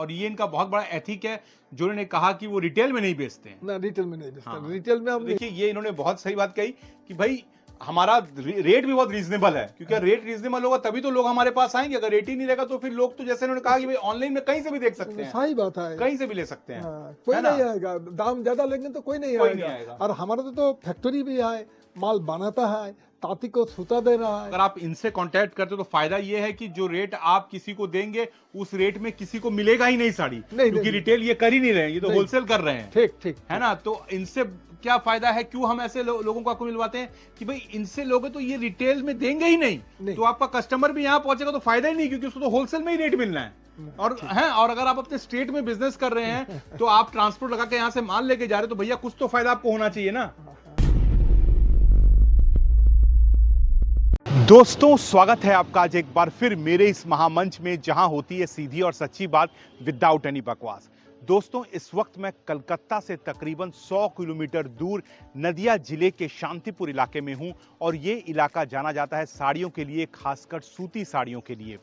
और ये इनका बहुत बड़ा एथिक है जो इन्होंने कहा कि वो रिटेल में नहीं बेचते हैं। ना रिटेल में नहीं बेचता। हाँ। रिटेल में हम देखिए ये इन्होंने बहुत सही बात कही कि भाई हमारा रेट भी बहुत रीजनेबल है, क्योंकि रेट रीजनेबल होगा तभी तो लोग हमारे पास आएंगे। अगर रेट ही नहीं रहेगा तो फिर लोग तो जैसे इन्होंने कहा कि भाई ऑनलाइन में कहीं से भी देख सकते हैं, सही बात है, कहीं से भी ले सकते हैं। हाँ, कोई है ना? नहीं आएगा, दाम ज्यादा लेंगे तो कोई नहीं कोई नहीं आएगा। आएगा। और हमारा तो फैक्ट्री भी है, माल बनाता है, तांती को सूता दे रहा है। अगर आप इनसे कांटेक्ट करते हो तो फायदा ये है कि जो रेट आप किसी को देंगे उस रेट में किसी को मिलेगा ही नहीं साड़ी, क्योंकि नहीं। रिटेल ये कर ही नहीं रहे हैं, ये तो नहीं। होलसेल कर रहे हैं। ठीक ठीक है ना? तो इनसे क्या फायदा है, क्यों हम ऐसे लोगों को आपको मिलवाते हैं कि भाई इनसे लोगे तो ये रिटेल में देंगे ही नहीं। तो आपका कस्टमर भी यहां पहुंचेगा तो फायदा ही नहीं, क्योंकि उसको तो होलसेल में ही रेट मिलना है। और अगर आप अपने स्टेट में बिजनेस कर रहे हैं तो आप ट्रांसपोर्ट लगा के यहां से माल लेके जा रहे हो तो भैया कुछ तो फायदा आपको होना चाहिए ना। दोस्तों स्वागत है आपका आज एक बार फिर मेरे इस महामंच में, जहां होती है सीधी और सच्ची बात विदाउट एनी बकवास। दोस्तों इस वक्त मैं कलकत्ता से तकरीबन 100 किलोमीटर दूर नदिया जिले के शांतिपुर इलाके में हूं और ये इलाका जाना जाता है साड़ियों के लिए, खासकर सूती साड़ियों के लिए।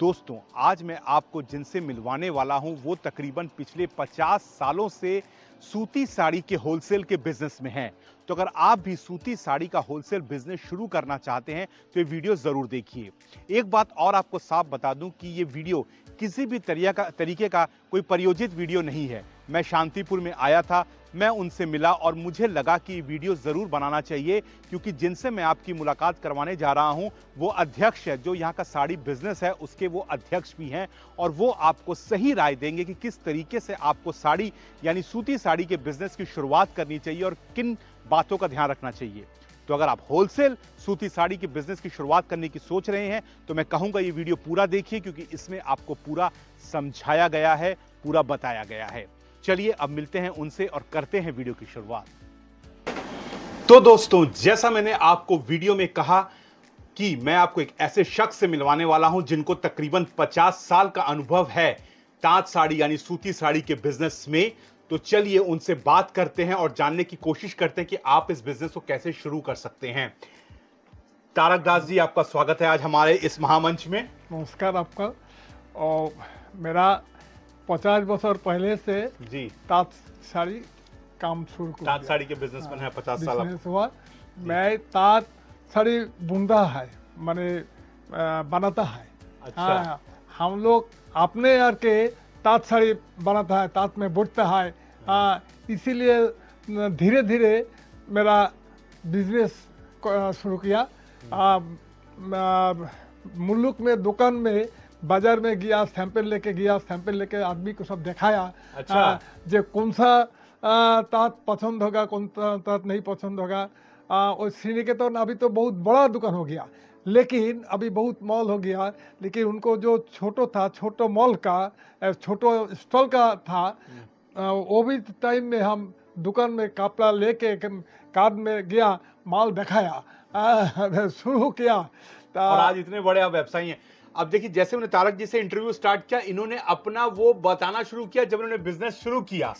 दोस्तों आज मैं आपको जिनसे मिलवाने वाला हूं वो तकरीबन पिछले 50 सालों से सूती साड़ी के होलसेल के बिजनेस में हैं। तो अगर आप भी सूती साड़ी का होलसेल बिजनेस शुरू करना चाहते हैं तो ये वीडियो जरूर देखिए। एक बात और आपको साफ बता दूं कि ये वीडियो किसी भी तरीके का कोई प्रायोजित वीडियो नहीं है। मैं शांतिपुर में आया था, मैं उनसे मिला और मुझे लगा कि ये वीडियो जरूर बनाना चाहिए, क्योंकि जिनसे मैं आपकी मुलाकात करवाने जा रहा हूं वो अध्यक्ष है, जो यहाँ का साड़ी बिजनेस है उसके वो अध्यक्ष भी हैं और वो आपको सही राय देंगे कि किस तरीके से आपको साड़ी यानी सूती साड़ी के बिजनेस की शुरुआत करनी चाहिए और किन बातों का ध्यान रखना चाहिए। तो अगर आप होलसेल सूती साड़ी के बिजनेस की शुरुआत करने की सोच रहे हैं तो मैं कहूंगा ये वीडियो पूरा देखिए, क्योंकि इसमें आपको पूरा समझाया गया है, पूरा बताया गया है। चलिए अब मिलते हैं उनसे और करते हैं वीडियो की शुरुआत। तो दोस्तों जैसा मैंने आपको वीडियो में कहा कि मैं आपको एक ऐसे शख्स से मिलवाने वाला हूं जिनको तकरीबन 50 साल का अनुभव है तांत साड़ी यानी सूती साड़ी के बिजनेस में। तो चलिए उनसे बात करते हैं और जानने की कोशिश करते हैं कि आप इस बिजनेस को कैसे शुरू कर सकते हैं। तारक दास जी आपका स्वागत है आज हमारे इस महामंच में। नमस्कार आपका। और मेरा 50 बरस पहले से जी तांत साड़ी काम शुरू कर तांत साड़ी के बिजनेसमैन है 50 साल बिजनेस हुआ। मैं तांत साड़ी बुनता है, माने बनाता है। अच्छा। हाँ, हम लोग अपने यार के तांत साड़ी बनाता है, तांत में बुनता है। हाँ, इसीलिए धीरे धीरे मेरा बिजनेस शुरू किया। मुल्क में दुकान में बाजार में गया, सैंपल लेके गया, सैंपल लेके आदमी को सब दिखाया। अच्छा। जो कौन सा तांत पसंद होगा, कौन सा तांत नहीं पसंद होगा। और श्रीनिकेतन अभी तो बहुत बड़ा दुकान हो गया, लेकिन अभी बहुत मॉल हो गया। लेकिन उनको जो छोटो था, छोटो मॉल का, छोटो स्टॉल का था, वो भी टाइम में हम दुकान में कपड़ा लेके कार्ड में गया, माल दिखाया, शुरू किया। और आज इतने बड़े आप व्यवसायी हैं। अब देखिए जैसे मैंने तारक जी से इंटरव्यू स्टार्ट किया, इन्होंने अपना वो बताना शुरू किया जब इन्होंने बिजनेस शुरू किया।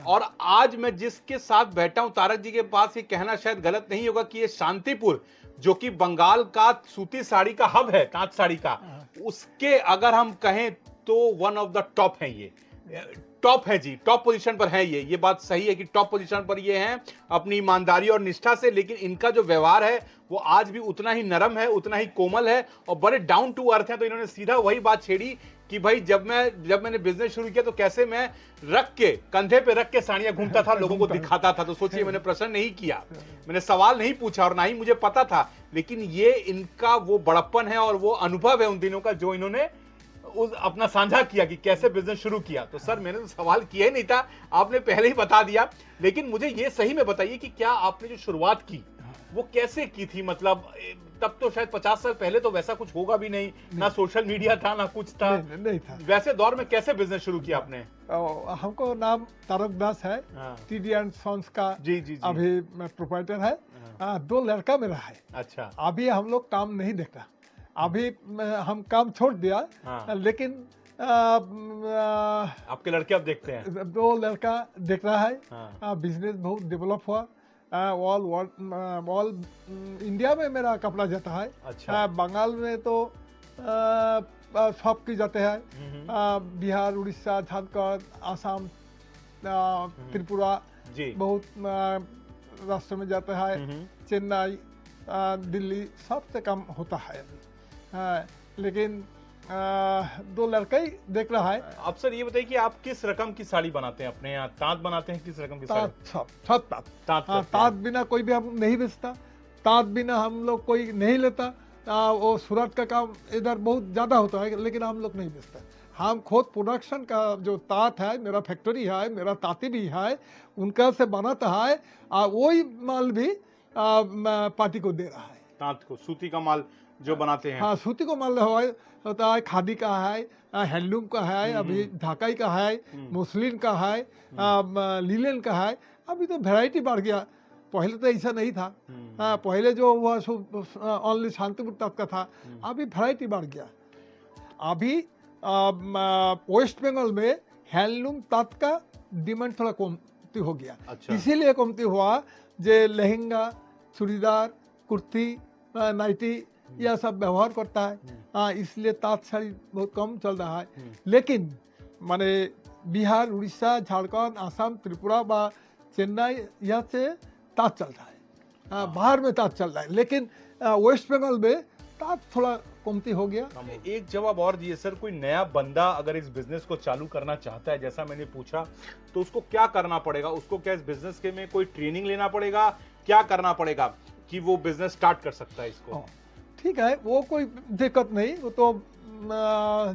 और आज मैं जिसके साथ बैठा हूं तारक जी के पास, ये कहना शायद गलत नहीं होगा कि ये शांतिपुर जो कि बंगाल का सूती साड़ी का हब है, तांत साड़ी का, उसके अगर हम कहें तो वन ऑफ द टॉप है। ये टॉप है जी, टॉप पोजीशन पर है ये बात सही है कि टॉप पोजीशन पर ये हैं अपनी ईमानदारी और निष्ठा से। लेकिन इनका जो व्यवहार है वो आज भी उतना ही नरम है, उतना ही कोमल है और बड़े डाउन टू अर्थ है। तो इन्होंने सीधा वही बात छेड़ी कि भाई जब मैंने बिजनेस शुरू किया तो कैसे मैं रख के कंधे पे रख के साड़ियां घूमता था, लोगों को दिखाता था। तो सोचिए मैंने प्रश्न नहीं किया, मैंने सवाल नहीं पूछा और ना ही मुझे पता था, लेकिन ये इनका वो बड़प्पन है और वो अनुभव है उन दिनों का जो इन्होंने अपना साझा किया कि कैसे बिजनेस शुरू किया। तो सर मैंने तो सवाल किया ही नहीं था, आपने पहले ही बता दिया। लेकिन मुझे ये सही में बताइए कि क्या आपने जो शुरुआत की वो कैसे की थी? मतलब तब तो शायद 50 साल पहले तो वैसा कुछ होगा भी नहीं, ना सोशल मीडिया था ना कुछ था। नहीं था। वैसे दौर में कैसे बिजनेस शुरू किया आपने? हमको नाम तारक दास है, टीडी एंड सॉन्स का जी जी जी। अभी प्रोप्राइटर है। 2 लड़का मेरा है। अच्छा। अभी हम लोग काम नहीं देखता, अभी हम काम छोड़ दिया। लेकिन आपके लड़के अब देखते हैं? 2 लड़का देख रहा है। बिजनेस बहुत डेवलप हुआ। ऑल इंडिया में मेरा कपड़ा जाता है। अच्छा। बंगाल में तो सब की जाते हैं, बिहार, उड़ीसा, झारखंड, आसाम, त्रिपुरा, जी बहुत राष्ट्र में जाता है, चेन्नई, दिल्ली, सबसे कम होता है अभी। लेकिन 2 लड़का ही देख रहा है। अब सर ये बताइए कि आप किस रकम की साड़ी बनाते हैं अपने यहाँ? तांत बनाते हैं, किस रकम की साड़ी? सब ताँत। तांत हाँ, करते हैं। ताँत बिना कोई भी हम नहीं बेचता, ताँत बिना हम लोग कोई नहीं लेता। वो सूरत का काम इधर बहुत ज़्यादा होता है, लेकिन हम लोग नहीं बेचते। हम खुद प्रोडक्शन का जो ताँत है, मेरा फैक्ट्री है, मेरा ताँती भी है, उनका से बनाता है, वही माल भी पार्टी को दे रहा है। तांत को, सूती का माल जो बनाते हैं। हाँ, सूती को माल होता है, खादी का है, हैंडलूम का है, अभी ढाकाई का है, मुस्लिन का है, लीलन का है। अभी तो वैरायटी बढ़ गया, पहले तो ऐसा नहीं था। पहले जो हुआ ओनली शांतिपुर ताँत का था, अभी वैरायटी बढ़ गया। अभी वेस्ट बंगाल में हैंडलूम ताँत का डिमांड थोड़ा कमती हो गया। अच्छा। इसीलिए कमती हुआ जे लहंगा, चूड़ीदार, कुर्ती, नाइटी यह सब व्यवहार करता है, इसलिए ताँत साड़ी बहुत कम चल रहा है। लेकिन माने बिहार, उड़ीसा, झारखंड, आसाम, त्रिपुरा व चेन्नई यहाँ से ताँत चल रहा है, बाहर में ताँत चल रहा है। लेकिन वेस्ट बंगाल में ताँत थोड़ा कमती हो गया। एक जवाब और दिए सर, कोई नया बंदा अगर इस बिजनेस को चालू करना चाहता है, जैसा मैंने पूछा, तो उसको क्या करना पड़ेगा? उसको क्या इस बिजनेस के में कोई ट्रेनिंग लेना पड़ेगा? क्या करना पड़ेगा कि वो बिजनेस स्टार्ट कर सकता है इसको? ठीक है, वो कोई दिक्कत नहीं, वो तो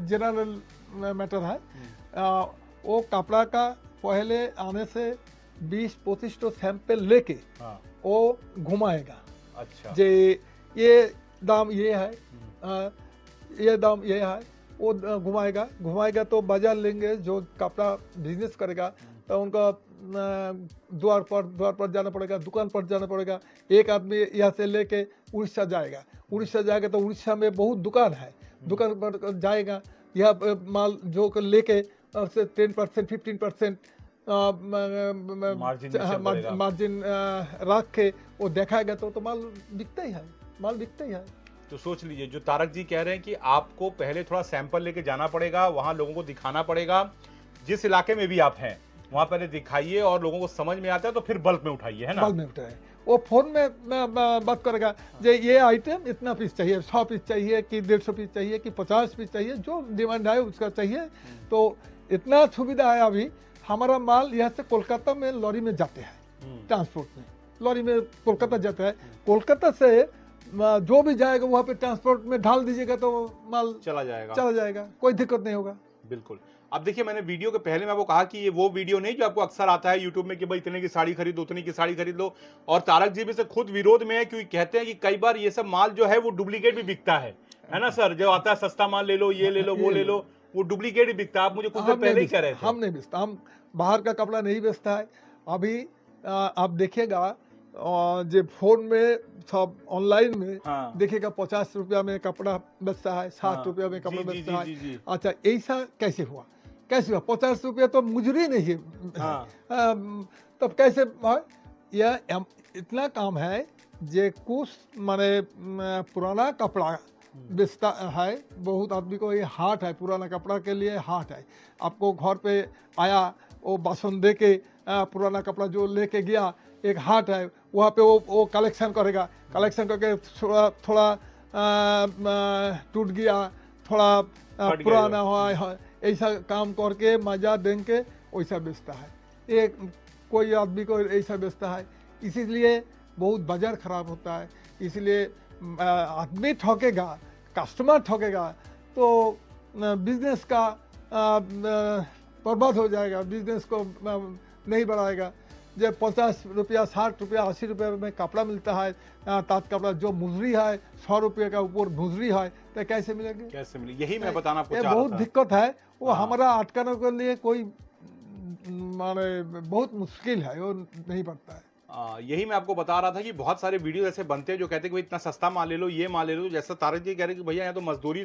जनरल मैटर है। वो कपड़ा का पहले आने से 20-25 तो सैंपल लेके वो घुमाएगा। अच्छा। जे ये दाम ये है, ये दाम ये है, वो घुमाएगा तो बाजार लेंगे जो कपड़ा बिजनेस करेगा, तो उनका द्वार पर जाना पड़ेगा, दुकान पर जाना पड़ेगा। एक आदमी यहाँ से लेके उड़ीसा जाएगा तो उड़ीसा में बहुत दुकान है, दुकान पर जाएगा, यह माल जो लेके उससे 10% 15% मार्जिन रख के वो दिखाएगा तो माल बिकता ही है। तो सोच लीजिए, जो तारक जी कह रहे हैं कि आपको पहले थोड़ा सैंपल लेके जाना पड़ेगा, वहां लोगों को दिखाना पड़ेगा, जिस इलाके में भी आप हैं वहां पहले दिखाइए और लोगों को समझ में आता है तो फिर बल्क में उठाइए, है ना? बल्क में उठाइए। वो फोन में बात करेगा, जे ये आइटम इतना पीस चाहिए, 100 पीस चाहिए कि 150 पीस चाहिए कि 50 पीस चाहिए, जो डिमांड है उसका चाहिए। तो इतना सुविधा है अभी। हमारा माल यहाँ से कोलकाता में लॉरी में जाते हैं, ट्रांसपोर्ट में लॉरी में कोलकाता जाता है। कोलकाता से जो भी जाएगा वहाँ पे ट्रांसपोर्ट में ढाल दीजिएगा तो माल चला जाएगा, कोई दिक्कत नहीं होगा। बिल्कुल। अब देखिए, मैंने वीडियो के पहले मैं आपको कहा कि ये वो वीडियो नहीं जो आपको अक्सर आता है यूट्यूब में कि भाई इतने की साड़ी खरीदो, उतने की साड़ी खरीद लो। और तारक जी भी से खुद विरोध में है, क्योंकि कहते हैं कि कई बार ये सब माल जो है वो डुप्लीकेट भी बिकता है ना सर? जो आता है सस्ता माल ले लो, ये ले लो, वो ले लो, वो डुप्लीकेट ही बिकता है। आप मुझे कुछ देर पहले ही कह रहे थे। हम नहीं बेचता, हम बाहर का कपड़ा नहीं बेचता है। अभी आप देखिएगा जो फोन में सब ऑनलाइन में देखिएगा 50 रुपया में कपड़ा बेचता है, 60 रुपया में कपड़ा बेचता है। अच्छा, ऐसा कैसे हुआ? 50 रुपया तो मजूरी नहीं है। तब कैसे? यह इतना काम है जे कुछ माने पुराना कपड़ा बेचता है। बहुत आदमी को ये हाट है, पुराना कपड़ा के लिए हाट है। आपको घर पे आया, वो बासन दे के पुराना कपड़ा जो लेके गया, एक हाट है, वहाँ पे वो कलेक्शन करेगा, कलेक्शन करके थोड़ा टूट गया, थोड़ा पुराना हुआ, ऐसा काम करके मजा दे के वैसा बेचता है। एक कोई आदमी को ऐसा बेचता है, इसीलिए बहुत बाजार खराब होता है। इसलिए आदमी ठोकेगा, कस्टमर ठोकेगा तो बिजनेस का बर्बाद हो जाएगा, बिजनेस को नहीं बढ़ाएगा। जब 50 रुपया, 60 रुपया, 80 रुपये में कपड़ा मिलता है, ताँत कपड़ा जो मुजरी है 100 रुपये का ऊपर मुजरी है, तो कैसे मिलेगी? कैसे मिलेगी? यही मैं बताना चाह रहा था। बहुत दिक्कत है। वो हमारा अटकाने के लिए कोई माने बहुत मुश्किल है, वो नहीं पड़ता है। यही मैं आपको बता रहा था कि बहुत सारे वीडियो ऐसे बनते हैं जो कहते हैं कि भाई इतना सस्ता माल ले लो, ये माल ले लो। जैसा तारक जी कह रहे हैं कि भैया यहाँ तो मजदूरी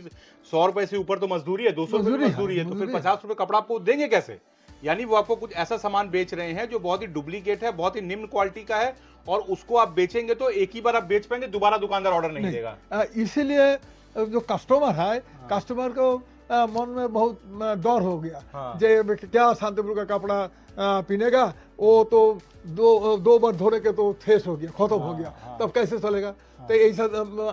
100 रुपए से ऊपर तो मजदूरी है, 200 रुपए मजदूरी है, तो फिर 50 रुपए कपड़ा आपको देंगे कैसे? यानी वो आपको कुछ ऐसा सामान बेच रहे हैं जो बहुत ही डुप्लीकेट है, बहुत ही निम्न क्वालिटी का है, और उसको आप बेचेंगे तो एक ही बार आप बेच पाएंगे, दोबारा दुकानदार ऑर्डर नहीं देगा। इसीलिए जो कस्टमर है, कस्टमर को मन में बहुत डर हो गया। हाँ। जे क्या शांतिपुर का कपड़ा पहनेगा, वो तो दो बार धोने के तो ठेस हो गया, खत्म हो गया, हाँ। तब कैसे चलेगा? तो ऐसा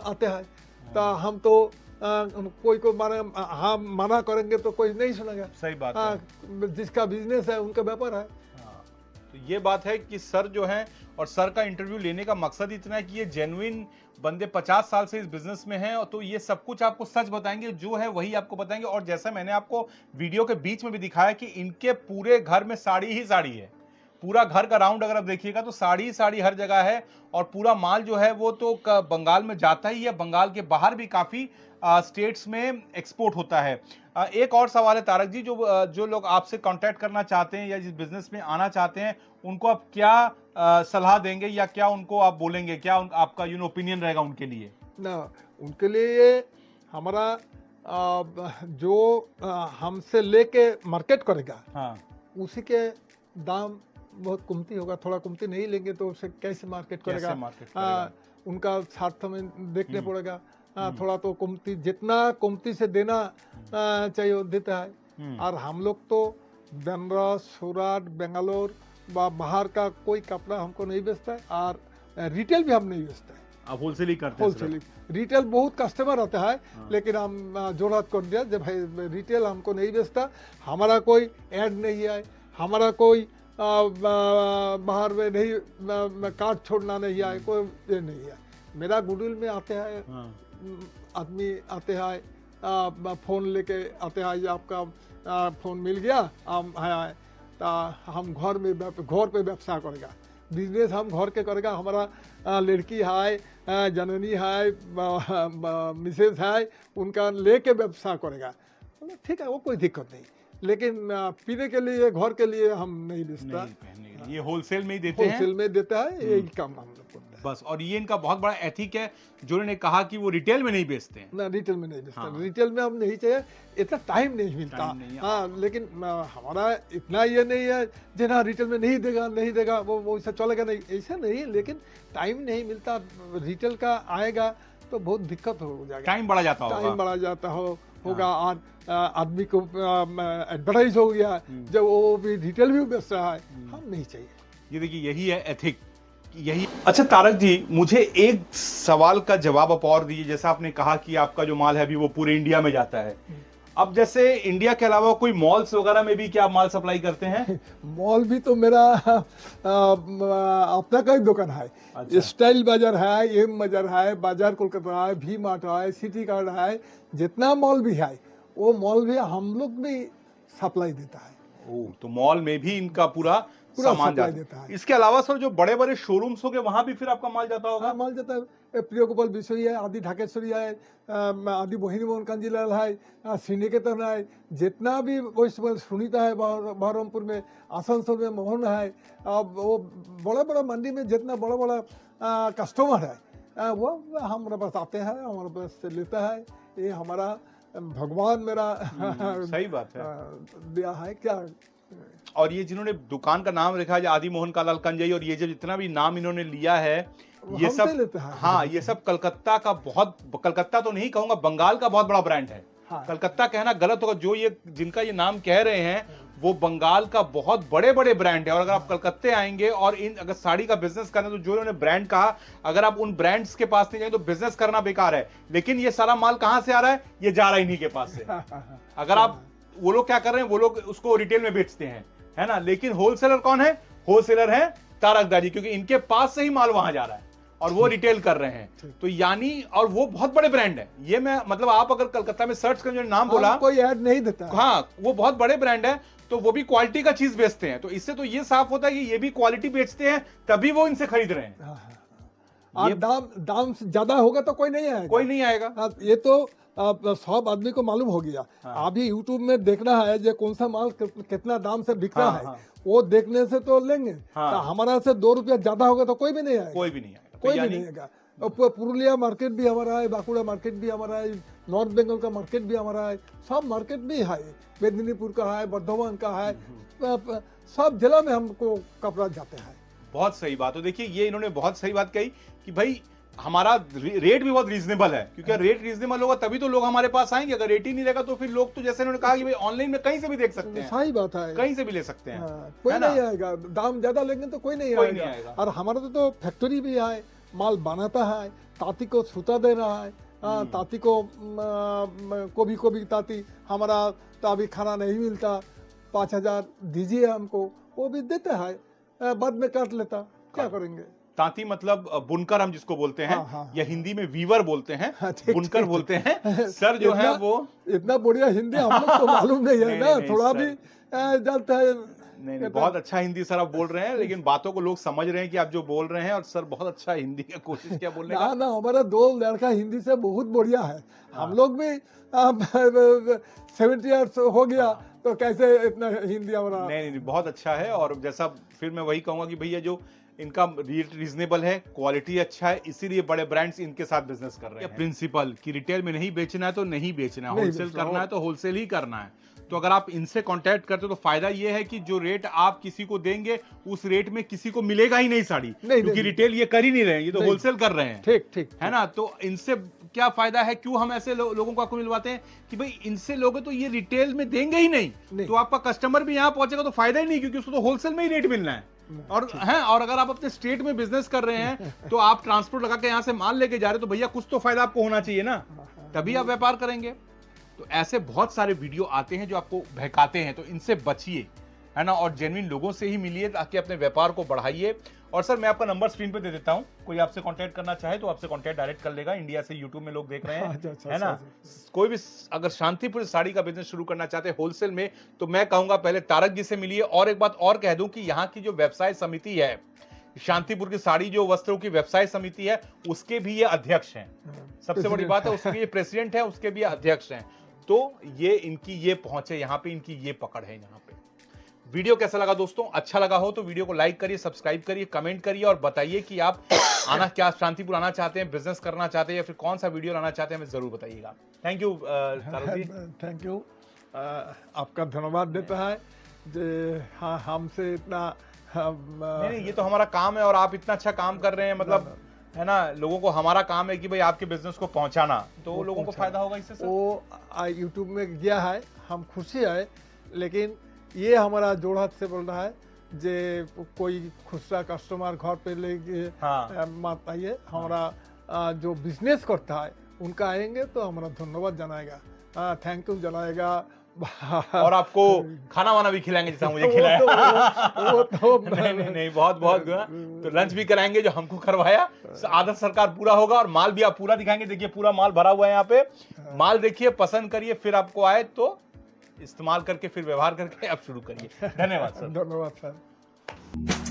आते हैं, तो हम तो कोई को मना करेंगे तो कोई नहीं सुनेगा। सही बात है। हाँ, जिसका बिजनेस है उनका व्यापार है। हाँ, तो ये बात है कि सर जो है, और सर का इंटरव्यू लेने का मकसद इतना है कि ये जेन्युइन बंदे 50 साल से इस बिजनेस में हैं, और तो ये सब कुछ आपको सच बताएंगे, जो है वही आपको बताएंगे। और जैसा मैंने आपको वीडियो के बीच में भी दिखाया कि इनके पूरे घर में साड़ी ही साड़ी है। पूरा घर का राउंड अगर आप देखिएगा तो साड़ी ही साड़ी हर जगह है, और पूरा माल जो है वो तो बंगाल में जाता ही है, बंगाल के बाहर भी काफी स्टेट्स में एक्सपोर्ट होता है। एक और सवाल है तारक जी, जो लोग आपसे कांटेक्ट करना चाहते हैं या जिस बिजनेस में आना चाहते हैं, उनको आप क्या सलाह देंगे या क्या उनको आप बोलेंगे, क्या आपका ओपिनियन रहेगा उनके लिए? ना, उनके लिए हमारा जो हमसे लेके मार्केट करेगा, हाँ, उसी के दाम बहुत कीमती होगा। थोड़ा कीमती नहीं लेंगे तो उसे कैसे मार्केट करेगा? कैसे मार्केट करेगा? उनका स्वार्थ में देखने पड़ेगा। थोड़ा तो कीमती, जितना कीमती से देना चाहिए वो देता है। और हम लोग तो बनारस, सूरत, बेंगलोर बाहर का कोई कपड़ा हमको नहीं बेचता है, और रिटेल भी हम नहीं बेचता है। आप होलसेल ही करते हैं? होलसेल, रिटेल बहुत कस्टमर आता है, लेकिन हम जोड़ात कर दिया जब भाई रिटेल हमको नहीं बेचता। हमारा कोई ऐड नहीं है, हमारा कोई बाहर में नहीं कार्ड छोड़ना नहीं है, कोई ये नहीं है। मेरा गुडविल में आते हैं आदमी, आते हैं फ़ोन लेके आते हैं, आपका फ़ोन मिल गया, हम घर पे व्यवसाय करेगा, बिजनेस हम घर के करेगा। हमारा लड़की है, जननी है, मिसेज है, उनका लेके व्यवसाय करेगा, ठीक है, वो कोई दिक्कत नहीं। लेकिन पीने के लिए, घर के लिए हम नहीं बेचता। ये होलसेल में ही देते हैं? होलसेल में देता है, यही काम हम लोग करते हैं बस। और ये इनका बहुत बड़ा एथिक है जो उन्होंने कहा कि वो रिटेल में नहीं बेचते हैं। ना, रिटेल में नहीं बेचता। रिटेल में हम नहीं चाहिए, इतना टाइम नहीं मिलता। हाँ, लेकिन हमारा इतना ये नहीं है जो ना रिटेल में नहीं देगा वो ऐसा चलेगा नहीं, ऐसा नहीं। लेकिन टाइम नहीं मिलता, रिटेल का आएगा तो बहुत दिक्कत हो जाएगा, टाइम बढ़ा जाता होगा। टाइम बढ़ा जाता होगा। और आदमी को एडवर्टाइज हो गया जब वो भी रिटेल भी बेच रहा है, हम नहीं चाहिए। ये देखिए, यही है एथिक, यही। अच्छा तारक जी, मुझे एक सवाल का जवाब आप और दीजिए। जैसा आपने कहा कि आपका जो माल है अभी वो पूरे इंडिया में जाता है, अब जैसे इंडिया के अलावा कोई मॉल्स वगैरह में भी क्या आप माल सप्लाई करते हैं? मॉल भी तो मेरा अपना का ही दुकान है। अच्छा। स्टाइल बाजार है, एम बाजार है, बाजार कोलकाता है, भी मार्ट है, सिटी कार्ड है, जितना मॉल भी है वो मॉल भी हम लोग भी सप्लाई देता है। तो मॉल में भी इनका पूरा सामान सप्लाई जाता देता है। इसके अलावा सर जो बड़े बड़े शोरूम्स हो गए वहां भी फिर आपका माल जाता होगा? हाँ, माल जाता है। प्रिय गोपाल बिशोई है, आदि ढाकेश्वरी है, आदि मोहिनी मोहन कांजीलाल है, श्रीनिकेतन है, जितना भी वेस्ट बंगाल, सुनीता है बहरमपुर में, आसनसोल में मोहन है। अब वो बड़ा बड़ा मंडी में जितना बड़ा बड़ा कस्टमर है वो हमारे पास आते हैं, हमारे पास से लेता है। ये हमारा भगवान मेरा सही बात है। दिया है क्या। और ये जिन्होंने दुकान का नाम रखा है आदि मोहन कालाल कंजई, और ये जो जितना भी नाम इन्होंने लिया है ये सब लेते हैं। हाँ, ये सब कलकत्ता का बहुत, कलकत्ता तो नहीं कहूंगा, बंगाल का बहुत बड़ा ब्रांड है। हाँ। कलकत्ता कहना गलत होगा, जो ये जिनका ये नाम कह रहे हैं वो बंगाल का बहुत बड़े बड़े ब्रांड है। और अगर आप कलकत्ते आएंगे और अगर साड़ी का बिजनेस करना, तो जो इन्होंने ब्रांड कहा, अगर आप उन ब्रांड्स के पास नहीं जाएंगे तो बिजनेस करना बेकार है। लेकिन ये सारा माल कहां से आ रहा है? ये जा रहा है इन्हीं के पास से। अगर आप, वो लोग क्या कर रहे हैं, वो लोग उसको रिटेल में बेचते हैं, है ना। लेकिन होलसेलर कौन है? होलसेलर है तारक दाजी, क्योंकि इनके पास से ही माल वहां जा रहा है और वो रिटेल कर रहे हैं। तो यानी, और वो बहुत बड़े ब्रांड है। ये मैं मतलब, आप अगर कलकत्ता में सर्च करें, जो नाम बोला, कोई ऐड नहीं देता। हाँ, वो बहुत बड़े ब्रांड है, तो वो भी क्वालिटी का चीज बेचते हैं। तो इससे तो ये साफ होता है कि ये भी क्वालिटी बेचते हैं, तभी वो इनसे खरीद रहे हैं। और दाम ज्यादा होगा तो कोई नहीं आएगा, कोई नहीं आएगा। ये तो सब आदमी को मालूम हो गया। अभी यूट्यूब में देखना है जो कौन सा माल कितना दाम से बिक रहा है, वो देखने से तो लेंगे। तो हमारा से 2 रुपया ज्यादा होगा तो कोई भी नहीं आएगा, कोई भी नहीं आएगा, कोई भी नहीं आएगा। पुरुलिया मार्केट भी हमारा है, बांकुड़ा मार्केट भी हमारा है, नॉर्थ बंगाल का मार्केट भी हमारा है, सब मार्केट भी है, मेदिनीपुर का है, बर्धमान का है, सब जिला में हमको कपड़ा जाते हैं। बहुत सही बात। तो देखिए, ये इन्होंने बहुत सही बात कही कि भाई हमारा रेट भी बहुत रीजनेबल है, क्योंकि रेट रीजनेबल होगा तभी तो लोग हमारे पास आएंगे। अगर रेट ही नहीं रहेगा तो फिर लोग तो जैसे उन्होंने कहा कि भाई ऑनलाइन में कहीं से भी देख सकते हैं, सही बात है, कहीं से भी ले सकते हैं। कोई है ना? नहीं आएगा, दाम ज्यादा लेंगे तो कोई नहीं आएगा। और हमारा तो फैक्ट्री भी है, माल बनाता है, तांती को सूता दे रहा है, तांती को को भी तांती हमारा तो अभी खाना नहीं मिलता, 5,000 दीजिए हमको, वो भी देता है, बाद में काट लेता, क्या करेंगे। तांती मतलब बुनकर हम जिसको बोलते हैं, या हिंदी में वीवर बोलते हैं, बुनकर बोलते हैं। सर जो है वो इतना बढ़िया हिंदी हम लोग को मालूम नहीं है ना, थोड़ा भी जानता है। नहीं, बहुत अच्छा हिंदी सर आप बोल रहे हैं, लेकिन बातों को लोग समझ रहे हैं कि आप जो बोल रहे हैं, और सर बहुत अच्छा हिंदी की कोशिश किया बोलने का। ना हमारा 2 लड़का हिंदी से बहुत बढ़िया है। हम लोग भी 70 इयर्स हो गया, तो कैसे इतना हिंदी हमारा। नहीं, बहुत अच्छा है। और जैसा फिर मैं वही कहूंगा कि भैया जो इनका रेट रीजनेबल है, क्वालिटी अच्छा है, इसीलिए बड़े ब्रांड्स इनके साथ बिजनेस कर रहे हैं। प्रिंसिपल कि रिटेल में नहीं बेचना है तो नहीं बेचना है, होलसेल करना है तो होलसेल ही करना है। तो अगर आप इनसे कांटेक्ट करते हो तो फायदा ये है कि जो रेट आप किसी को देंगे उस रेट में किसी को मिलेगा ही नहीं साड़ी, क्योंकि रिटेल ये कर ही नहीं रहे हैं, ये तो होलसेल कर रहे हैं। ठीक है ना? तो इनसे क्या फायदा है, क्यों हम ऐसे लोगों को आपको मिलवाते हैं कि भाई इनसे लोगे तो ये रिटेल में देंगे ही नहीं। तो आपका कस्टमर भी यहाँ पहुंचेगा तो फायदा ही नहीं, क्योंकि उसको तो होलसेल में ही रेट मिलना है। और अगर आप अपने स्टेट में बिजनेस कर रहे हैं तो आप ट्रांसपोर्ट लगा के यहाँ से माल लेके जा रहे हो, तो भैया कुछ तो फायदा आपको होना चाहिए ना, तभी आप व्यापार करेंगे। तो ऐसे बहुत सारे वीडियो आते हैं जो आपको बहकाते हैं, तो इनसे बचिए, है ना, और जेन्युइन लोगों से ही मिलिए ताकि अपने व्यापार को बढ़ाइए। और सर मैं आपका नंबर स्क्रीन पे दे देता हूं, कोई आपसे कांटेक्ट करना चाहे तो आपसे कांटेक्ट डायरेक्ट कर लेगा। इंडिया से यूट्यूब में लोग देख रहे हैं, है ना। कोई भी अगर शांतिपुर साड़ी का बिजनेस शुरू करना चाहते हैं होलसेल में, तो मैं कहूंगा पहले तारक जी से मिलिए। और एक बात और कह दूं कि यहाँ की जो व्यवसाय समिति है, शांतिपुर की साड़ी जो वस्त्रों की व्यवसाय समिति है, उसके भी ये अध्यक्ष हैं। सबसे बड़ी बात है, उसके ये प्रेसिडेंट है, उसके भी अध्यक्ष हैं। तो ये इनकी ये पहुंच है यहाँ पे, इनकी ये पकड़ है यहाँ पे। वीडियो कैसा लगा दोस्तों? अच्छा लगा हो तो वीडियो को लाइक करिए, सब्सक्राइब करिए, कमेंट करिए और बताइए कि आप क्या शांतिपुर आना चाहते हैं, बिजनेस करना चाहते हैं, या फिर कौन सा वीडियो लाना चाहते हैं, हमें जरूर बताइएगा। Thank you Tarak ji. Thank you, आपका धन्यवाद देता है जे हाँ हमसे इतना नहीं, ये तो हमारा काम है और आप इतना अच्छा काम कर रहे हैं, मतलब है ना। लोगों को हमारा काम है कि भाई आपके बिजनेस को पहुंचाना, तो लोगों को फायदा होगा इससे सर। वो यूट्यूब में गया है, हम खुशी है, लेकिन ये हमारा जोड़हाथ से बोल रहा है जे कोई खुशरा कस्टमर घर पे लेके मत आइए, हमारा जो बिजनेस करता है उनका आएंगे तो हमारा धन्यवाद जनाएगा, थैंक यू जनाएगा, और आपको खाना वाना भी खिलाएंगे जैसा मुझे खिलाया। नहीं, बहुत तो लंच भी कराएंगे जो हमको करवाया। आदर सरकार पूरा होगा और माल भी आप पूरा दिखाएंगे। देखिए पूरा माल भरा हुआ है यहाँ पे, माल देखिए, पसंद करिए, फिर आपको आए तो इस्तेमाल करके फिर व्यवहार करके आप शुरू करिए। धन्यवाद सर। धन्यवाद सर।